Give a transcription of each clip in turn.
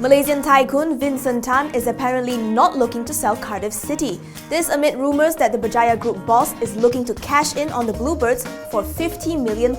Malaysian Tycoon Vincent Tan is apparently not looking to sell Cardiff City. This amid rumours that the Berjaya Group boss is looking to cash in on the Bluebirds for £50 million.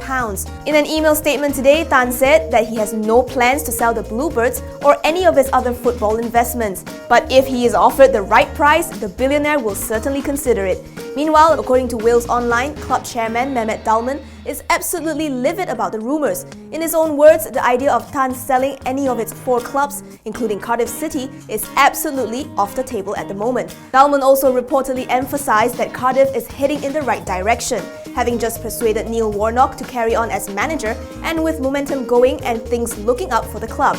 In an email statement today, Tan said that he has no plans to sell the Bluebirds or any of his other football investments. But if he is offered the right price, the billionaire will certainly consider it. Meanwhile, according to Wales Online, club chairman Mehmet Dalman is absolutely livid about the rumours. In his own words, the idea of Tan selling any of its 4 clubs, including Cardiff City, is absolutely off the table at the moment. Dalman also reportedly emphasised that Cardiff is heading in the right direction, having just persuaded Neil Warnock to carry on as manager and with momentum going and things looking up for the club.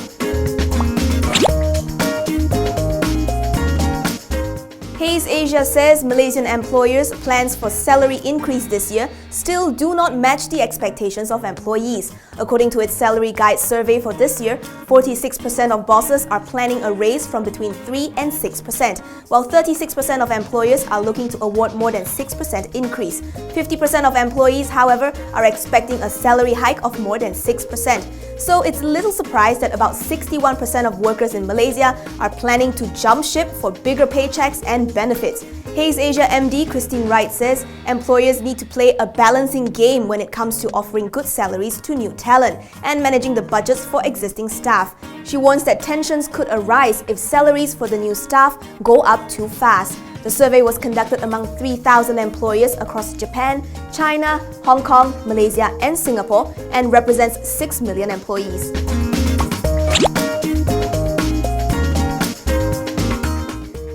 Hays Asia says Malaysian employers' plans for salary increase this year still do not match the expectations of employees. According to its salary guide survey for this year, 46% of bosses are planning a raise from between 3 and 6%, while 36% of employers are looking to award more than 6% increase. 50% of employees, however, are expecting a salary hike of more than 6%. So it's little surprise that about 61% of workers in Malaysia are planning to jump ship for bigger paychecks and benefits. Hays Asia MD Christine Wright says employers need to play a balancing game when it comes to offering good salaries to new talent and managing the budgets for existing staff. She warns that tensions could arise if salaries for the new staff go up too fast. The survey was conducted among 3,000 employers across Japan, China, Hong Kong, Malaysia and Singapore and represents 6 million employees.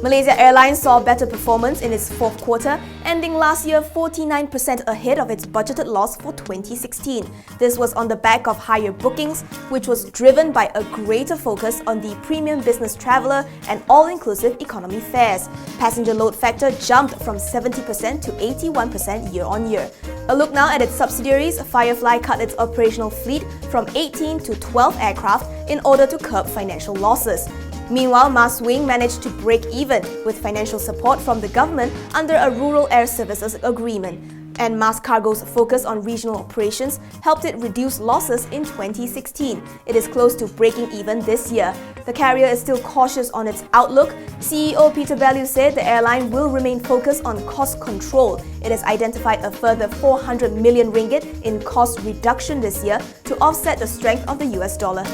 Malaysia Airlines saw better performance in its fourth quarter, ending last year 49% ahead of its budgeted loss for 2016. This was on the back of higher bookings, which was driven by a greater focus on the premium business traveller and all-inclusive economy fares. Passenger load factor jumped from 70% to 81% year-on-year. A look now at its subsidiaries, Firefly cut its operational fleet from 18 to 12 aircraft in order to curb financial losses. Meanwhile, MasWing managed to break even with financial support from the government under a Rural Air Services agreement. And Mas Cargo's focus on regional operations helped it reduce losses in 2016. It is close to breaking even this year. The carrier is still cautious on its outlook. CEO Peter Bellew said the airline will remain focused on cost control. It has identified a further 400 million ringgit in cost reduction this year to offset the strength of the US dollar.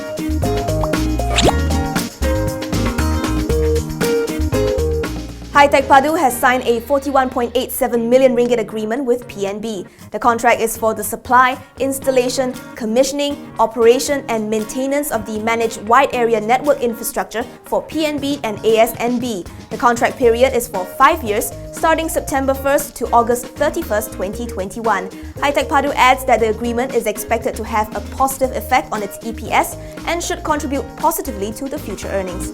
Hi-Tech Padu has signed a 41.87 million ringgit agreement with PNB. The contract is for the supply, installation, commissioning, operation and maintenance of the managed wide area network infrastructure for PNB and ASNB. The contract period is for 5 years, starting September 1st to August 31st, 2021. Hi-Tech Padu adds that the agreement is expected to have a positive effect on its EPS and should contribute positively to the future earnings.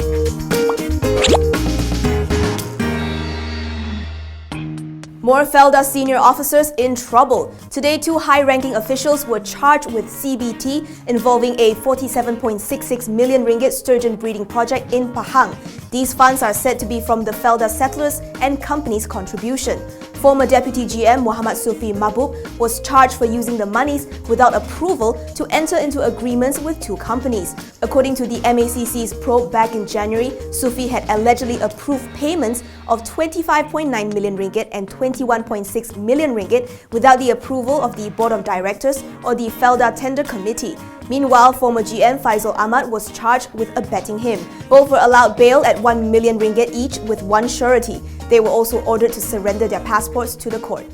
More Felda senior officers in trouble. Today, 2 high-ranking officials were charged with CBT involving a 47.66 million ringgit sturgeon breeding project in Pahang. These funds are said to be from the Felda settlers and company's contribution. Former Deputy GM Muhammad Sufi Mabub was charged for using the monies without approval to enter into agreements with 2 companies. According to the MACC's probe back in January, Sufi had allegedly approved payments of 25.9 million ringgit and 21.6 million ringgit without the approval of the Board of Directors or the Felda Tender Committee. Meanwhile, former GM Faisal Ahmad was charged with abetting him. Both were allowed bail at 1 million ringgit each with 1 surety. They were also ordered to surrender their passports to the court.